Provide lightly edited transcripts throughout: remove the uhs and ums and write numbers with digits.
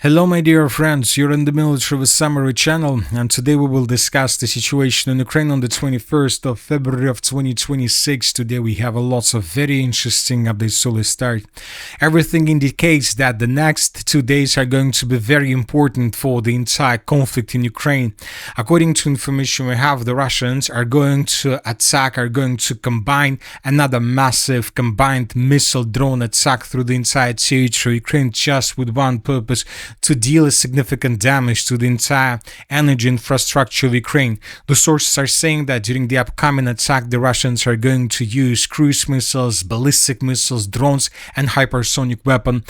Hello, my dear friends. You're in the Military with Summary channel, and today we will discuss the situation in Ukraine on the 21st of February of 2026. Today we have a lots of very interesting updates, so let's start. Everything indicates that the next 2 days are going to be very important for the entire conflict in Ukraine. According to information we have, the Russians are going to combine another massive combined missile drone attack through the entire territory of Ukraine, just with one purpose: to deal significant damage to the entire energy infrastructure of Ukraine. The sources are saying that during the upcoming attack, the Russians are going to use cruise missiles, ballistic missiles, drones, and hypersonic weapons.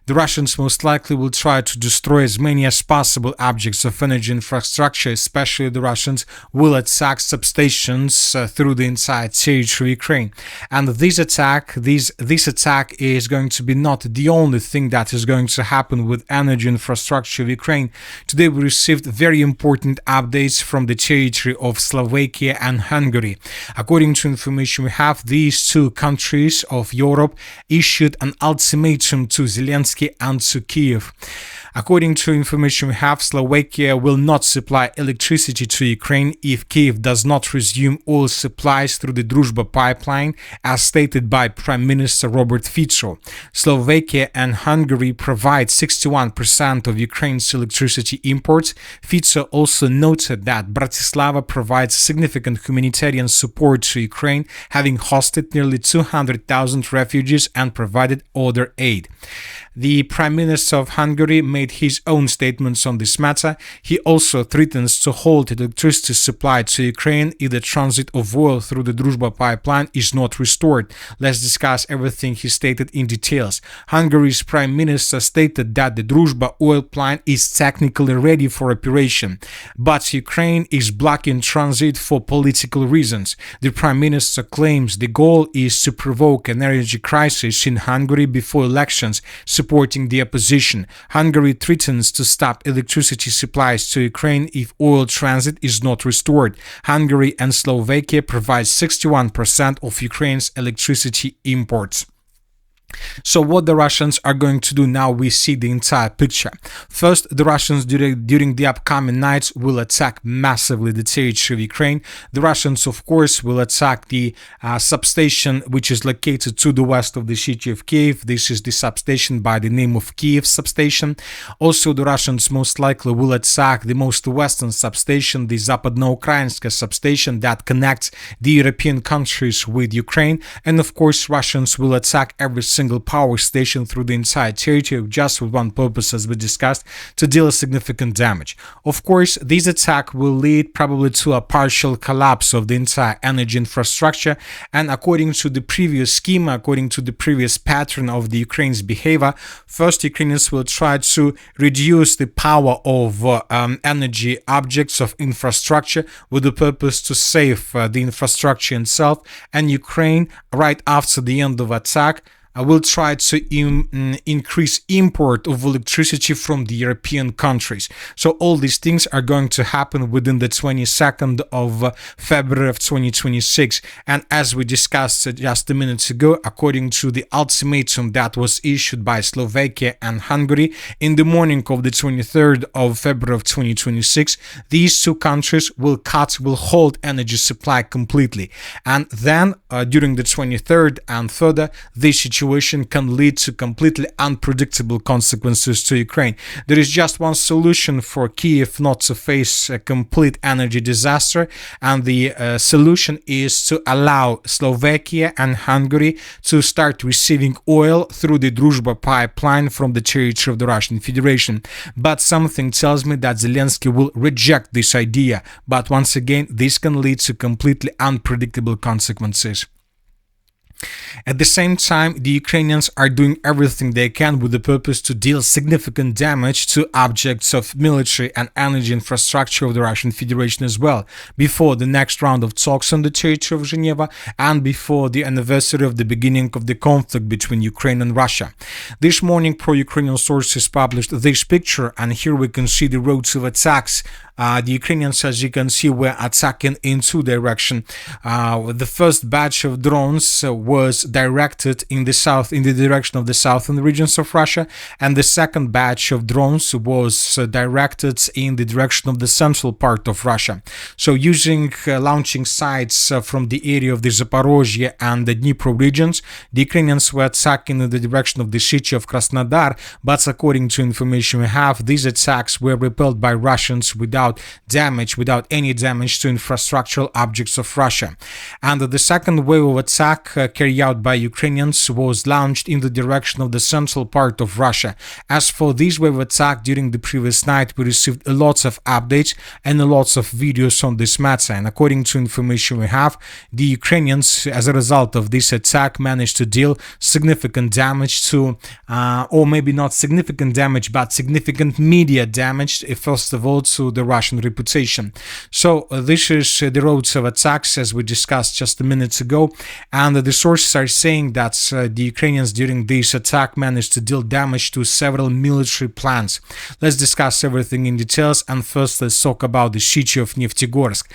The Russians most likely will try to destroy as many as possible objects of energy infrastructure. Especially the Russians will attack substations through the entire territory of Ukraine. And this attack is going to be not the only thing that is going to happen with energy infrastructure of Ukraine. Today we received very important updates from the territory of Slovakia and Hungary. According to information we have, these two countries of Europe issued an ultimatum to Zelensky and to Kiev. According to information we have, Slovakia will not supply electricity to Ukraine if Kiev does not resume oil supplies through the Druzhba pipeline, as stated by Prime Minister Robert Fico. Slovakia and Hungary provide 61% of Ukraine's electricity imports. Fico also noted that Bratislava provides significant humanitarian support to Ukraine, having hosted nearly 200,000 refugees and provided other aid. The Prime Minister of Hungary made his own statements on this matter. He also threatens to halt electricity supply to Ukraine if the transit of oil through the Druzhba pipeline is not restored. Let's discuss everything he stated in details. Hungary's Prime Minister stated that the Druzhba oil plant is technically ready for operation, but Ukraine is blocking transit for political reasons. The Prime Minister claims the goal is to provoke an energy crisis in Hungary before elections, supporting the opposition. Hungary threatens to stop electricity supplies to Ukraine if oil transit is not restored. Hungary and Slovakia provide 61% of Ukraine's electricity imports. So what the Russians are going to do now, we see the entire picture. First, the Russians during the upcoming nights will attack massively the territory of Ukraine. The Russians, of course, will attack the substation which is located to the west of the city of Kiev. This is the substation by the name of Kiev substation. Also, the Russians most likely will attack the most western substation, the Zapadnoukrainska substation that connects the European countries with Ukraine. And of course, Russians will attack every single power station through the entire territory, just with one purpose, as we discussed: to deal significant damage. Of course, this attack will lead probably to a partial collapse of the entire energy infrastructure, and according to the previous schema, according to the previous pattern of the Ukraine's behavior, first Ukrainians will try to reduce the power of energy objects of infrastructure with the purpose to save the infrastructure itself, and Ukraine, right after the end of attack, will try to increase import of electricity from the European countries. So all these things are going to happen within the 22nd of February of 2026. And as we discussed just a minute ago, according to the ultimatum that was issued by Slovakia and Hungary in the morning of the 23rd of February of 2026, these two countries will hold energy supply completely. And then during the 23rd and further, this situation can lead to completely unpredictable consequences to Ukraine. There is just one solution for Kiev not to face a complete energy disaster, and the solution is to allow Slovakia and Hungary to start receiving oil through the Druzhba pipeline from the territory of the Russian Federation. But something tells me that Zelensky will reject this idea. But once again, this can lead to completely unpredictable consequences. At the same time, the Ukrainians are doing everything they can with the purpose to deal significant damage to objects of military and energy infrastructure of the Russian Federation as well, before the next round of talks on the territory of Geneva and before the anniversary of the beginning of the conflict between Ukraine and Russia. This morning, pro-Ukrainian sources published this picture, and here we can see the roads of attacks. The Ukrainians, as you can see, were attacking in two directions. The first batch of drones was directed in the south, in the direction of the southern regions of Russia, and the second batch of drones was directed in the direction of the central part of Russia. So using launching sites from the area of the Zaporozhye and the Dnipro regions, the Ukrainians were attacking in the direction of the city of Krasnodar, but according to information we have, these attacks were repelled by Russians without any damage to infrastructural objects of Russia. And the second wave of attack carried out by Ukrainians was launched in the direction of the central part of Russia. As for this wave of attack during the previous night, we received lots of updates and lots of videos on this matter. And according to information we have, the Ukrainians, as a result of this attack, managed to deal significant damage to, or maybe not significant damage, but significant media damage, first of all, to the Russian reputation. So this is the roads of attacks, as we discussed just a minute ago, and the sources are saying that the Ukrainians during this attack managed to deal damage to several military plants. Let's discuss everything in details, and first let's talk about the city of Neftegorsk.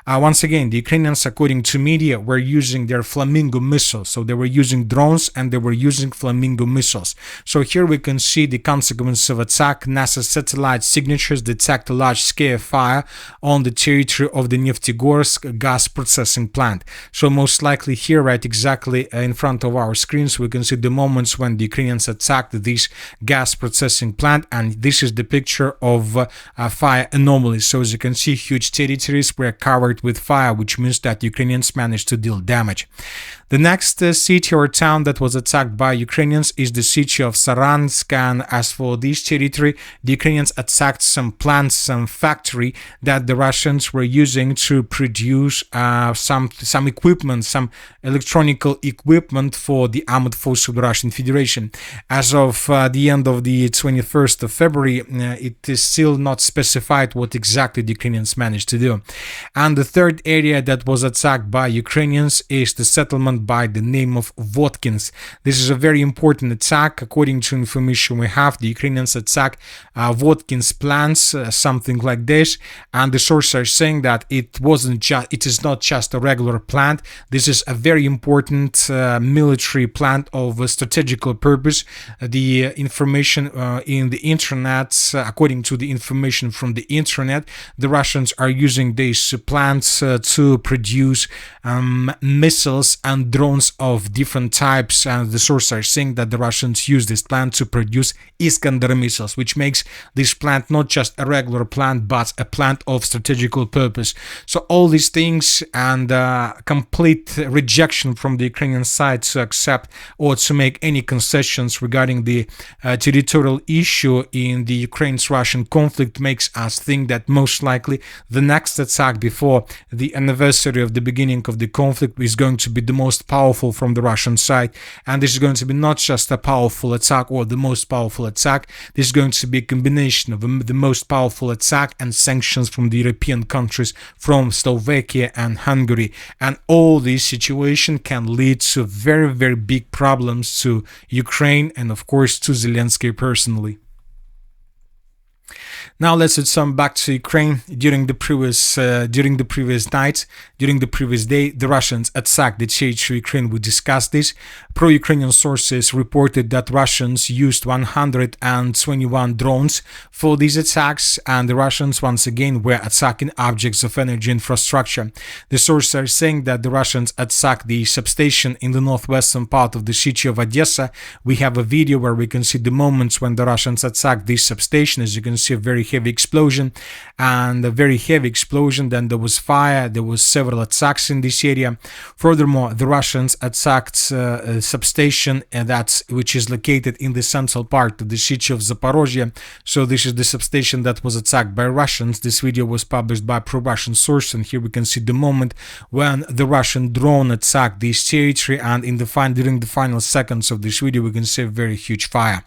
Once again, the Ukrainians, according to media, were using their Flamingo missiles. So they were using drones and they were using Flamingo missiles. So here we can see the consequence of attack. NASA satellite signatures detect a large-scale fire on the territory of the Neftegorsk gas processing plant. So most likely here, right exactly in front of our screens, we can see the moments when the Ukrainians attacked this gas processing plant, and this is the picture of fire anomalies. So as you can see, huge territories were covered with fire, which means that Ukrainians managed to deal damage. The next city or town that was attacked by Ukrainians is the city of Saransk, and as for this territory, the Ukrainians attacked some plants, some factory that the Russians were using to produce some equipment, some electronic equipment for the armed forces of the Russian Federation. As of the end of the 21st of February, it is still not specified what exactly the Ukrainians managed to do. And the third area that was attacked by Ukrainians is the settlement by the name of Votkins. This is a very important attack. According to information we have, the Ukrainians attacked Votkins plants, something like this, and the sources are saying that it is not just a regular plant. This is a very important military plant of a strategical purpose. The information in the internet, according to the information from the internet, the Russians are using these plants to produce missiles and drones of different types, and the sources are saying that the Russians use this plant to produce Iskander missiles, which makes this plant not just a regular plant but a plant of strategical purpose. So all these things and complete rejection from the Ukrainian side to accept or to make any concessions regarding the territorial issue in the Ukraine-Russian conflict makes us think that most likely the next attack before the anniversary of the beginning of the conflict is going to be the most powerful from the Russian side, and this is going to be not just a powerful attack or the most powerful attack. This is going to be a combination of the most powerful attack and sanctions from the European countries, from Slovakia and Hungary, and all this situation can lead to very, very big problems to Ukraine and of course to Zelensky personally. Now let's return back to Ukraine. During the previous day, the Russians attacked the territory of Ukraine. We discussed this. Pro-Ukrainian sources reported that Russians used 121 drones for these attacks, and the Russians once again were attacking objects of energy infrastructure. The sources are saying that the Russians attacked the substation in the northwestern part of the city of Odessa. We have a video where we can see the moments when the Russians attacked this substation. As you can see, a very heavy explosion, and a very heavy explosion. Then there was fire. There was several attacks in this area. Furthermore, the Russians attacked a substation which is located in the central part of the city of Zaporozhye. So this is the substation that was attacked by Russians. This video was published by pro-Russian source, and here we can see the moment when the Russian drone attacked this territory, and during the final seconds of this video we can see a very huge fire.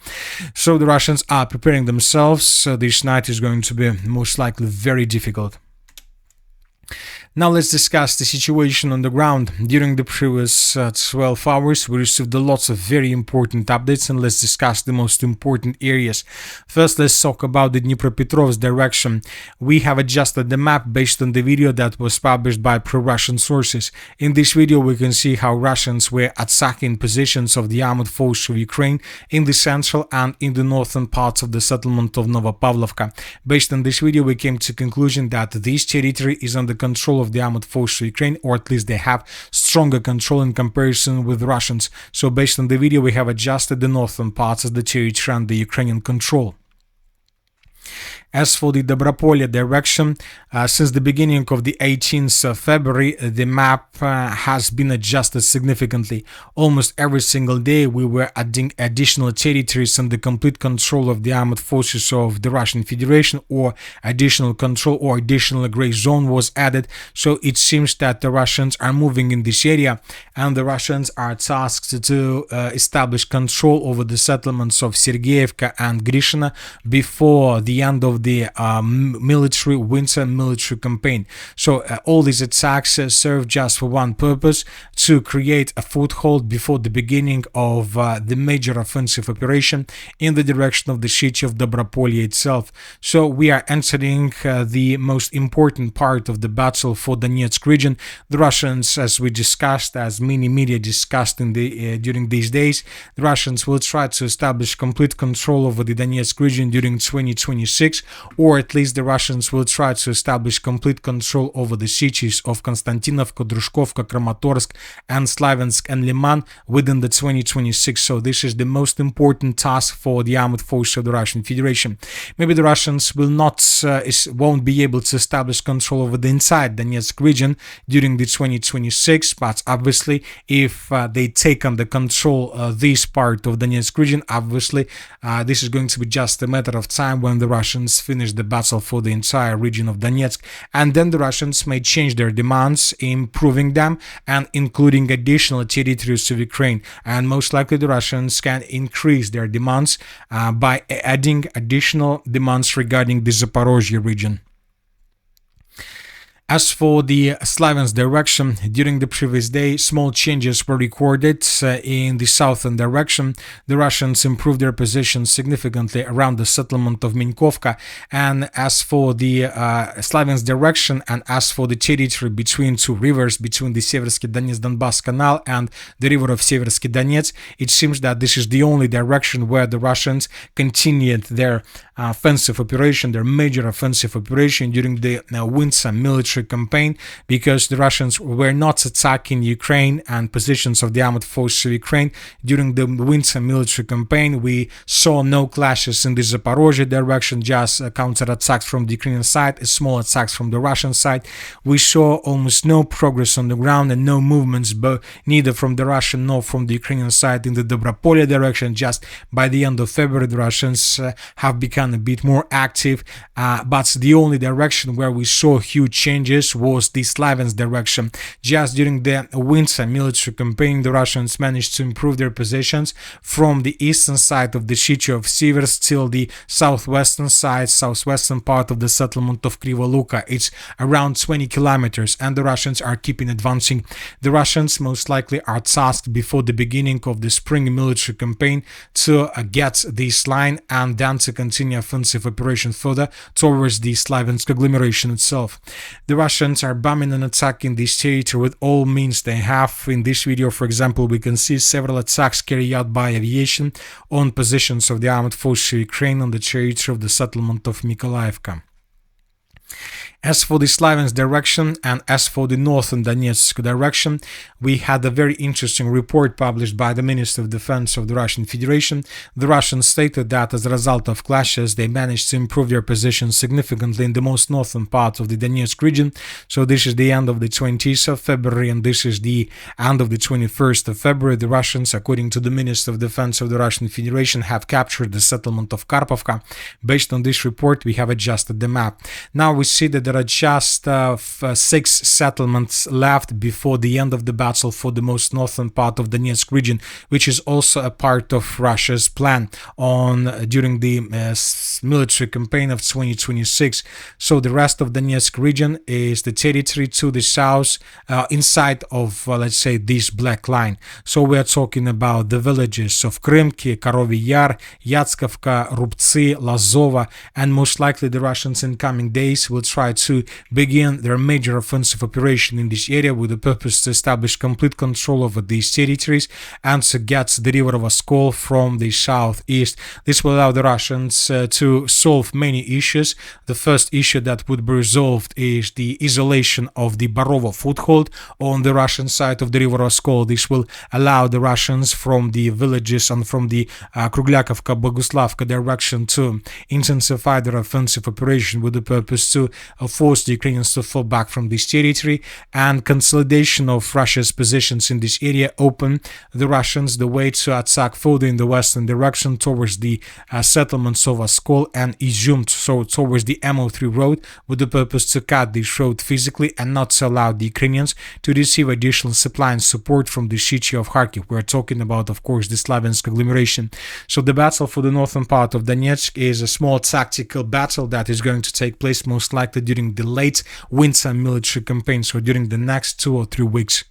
So the Russians are preparing themselves. This night is going to be most likely very difficult. Now let's discuss the situation on the ground. During the previous 12 hours, we received lots of very important updates, and let's discuss the most important areas. First, let's talk about the Dnipropetrovsk direction. We have adjusted the map based on the video that was published by pro-Russian sources. In this video, we can see how Russians were attacking positions of the armored forces of Ukraine in the central and in the northern parts of the settlement of Novopavlovka. Based on this video, we came to the conclusion that this territory is under control of the armored forces of Ukraine, or at least they have stronger control in comparison with Russians. So based on the video, we have adjusted the northern parts of the territory under Ukrainian control. As for the Dobropolye direction, since the beginning of the 18th of February, the map has been adjusted significantly. Almost every single day, we were adding additional territories under complete control of the armored forces of the Russian Federation, or additional control or additional gray zone was added. So it seems that the Russians are moving in this area, and the Russians are tasked to establish control over the settlements of Sergeyevka and Grishina before the end of the winter military campaign. So all these attacks serve just for one purpose: to create a foothold before the beginning of the major offensive operation in the direction of the city of Dobropolye itself. So we are entering the most important part of the battle for Donetsk region. The Russians, as we discussed, as many media discussed in the during these days, the Russians will try to establish complete control over the Donetsk region during 2026, or at least the Russians will try to establish complete control over the cities of Konstantinovka, Drushkovka, Kramatorsk, and Slaviansk and Liman within the 2026. So this is the most important task for the armored forces of the Russian Federation. Maybe the Russians won't be able to establish control over the inside Donetsk region during the 2026, but obviously if they take under control this part of Donetsk region, obviously this is going to be just a matter of time when the Russians finish the battle for the entire region of Donetsk, and then the Russians may change their demands, improving them and including additional territories of Ukraine. And most likely the Russians can increase their demands by adding additional demands regarding the Zaporozhye region. As for the Slaviansk direction, during the previous day, small changes were recorded in the southern direction. The Russians improved their position significantly around the settlement of Minkovka. And as for the Slaviansk direction, and as for the territory between two rivers, between the Seversky Donetsk-Donbass Canal and the river of Seversky Donetsk, it seems that this is the only direction where the Russians continued their offensive operation, their major offensive operation during the winter military campaign, because the Russians were not attacking Ukraine and positions of the armored forces of Ukraine during the winter military campaign. We saw no clashes in the Zaporozhye direction, just counterattacks from the Ukrainian side, small attacks from the Russian side. We saw almost no progress on the ground and no movements, but neither from the Russian nor from the Ukrainian side in the Dobropolye direction. Just by the end of February, the Russians have become a bit more active, but the only direction where we saw huge changes was the Slaviansk direction. Just during the winter military campaign, the Russians managed to improve their positions from the eastern side of the city of Sivers till the southwestern part of the settlement of Krivoluka. It's around 20 kilometers, and the Russians are keeping advancing. The Russians most likely are tasked before the beginning of the spring military campaign to get this line and then to continue offensive operation further towards the Slaviansk agglomeration itself. The Russians are bombing and attacking this territory with all means they have. In this video, for example, we can see several attacks carried out by aviation on positions of the armed forces of Ukraine on the territory of the settlement of Mykolaiivka. As for the Slaviansk direction and as for the northern Donetsk direction, we had a very interesting report published by the Minister of Defense of the Russian Federation. The Russians stated that as a result of clashes, they managed to improve their position significantly in the most northern part of the Donetsk region. So this is the end of the 20th of February and this is the end of the 21st of February. The Russians, according to the Minister of Defense of the Russian Federation, have captured the settlement of Karpovka. Based on this report, we have adjusted the map. Now we see that there are just 6 settlements left before the end of the battle for the most northern part of Donetsk region, which is also a part of Russia's plan during the military campaign of 2026. So the rest of Donetsk region is the territory to the south, inside of, let's say, this black line. So we are talking about the villages of Krymki, Korovy Yar, Yatskovka, Rubцы, Lazova, and most likely the Russians in coming days will try to begin their major offensive operation in this area with the purpose to establish complete control over these territories and to get the river of Oskol from the southeast. This will allow the Russians to solve many issues. The first issue that would be resolved is the isolation of the Barovo foothold on the Russian side of the river Oskol. This will allow the Russians from the villages and from the Kruglakovka, Boguslavka direction to intensify their offensive operation with the purpose to force the Ukrainians to fall back from this territory, and consolidation of Russia's positions in this area open the Russians the way to attack further in the western direction towards the settlements of Oskol and Izum, so towards the MO3 road, with the purpose to cut this road physically and not to allow the Ukrainians to receive additional supply and support from the city of Kharkiv. We're talking about, of course, the Slaviansk agglomeration. So the battle for the northern part of Donetsk is a small tactical battle that is going to take place most likely during the late winter military campaign, so during the next 2 or 3 weeks.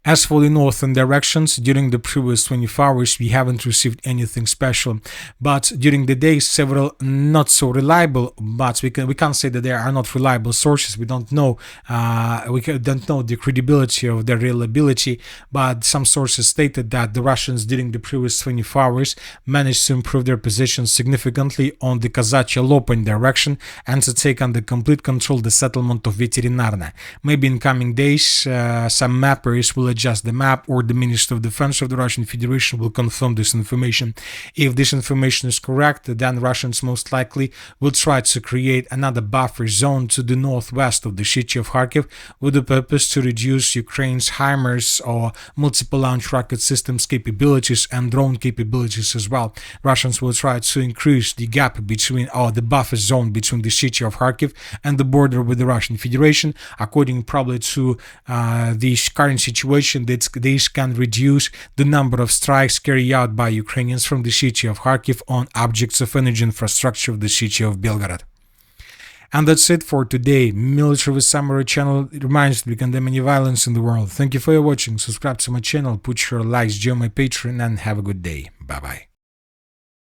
As for the northern directions, during the previous 24 hours, we haven't received anything special. But during the day, several not so reliable, but we can't say that there are not reliable sources. We don't know the credibility of their reliability, but some sources stated that the Russians during the previous 24 hours managed to improve their position significantly on the Kazachia Lopan direction and to take under complete control the settlement of Veterinarna. Maybe in coming days, some mappers will adjust the map, or the Minister of Defense of the Russian Federation will confirm this information. If this information is correct, then Russians most likely will try to create another buffer zone to the northwest of the city of Kharkiv with the purpose to reduce Ukraine's HIMARS or multiple launch rocket systems capabilities and drone capabilities as well. Russians will try to increase the gap between, or the buffer zone between the city of Kharkiv and the border with the Russian Federation, according probably to the current situation. That this can reduce the number of strikes carried out by Ukrainians from the city of Kharkiv on objects of energy infrastructure of the city of Belgorod. And that's it for today. Military with Summary channel reminds you to condemn any violence in the world. Thank you for your watching. Subscribe to my channel, put your likes, join my Patreon, and have a good day. Bye bye.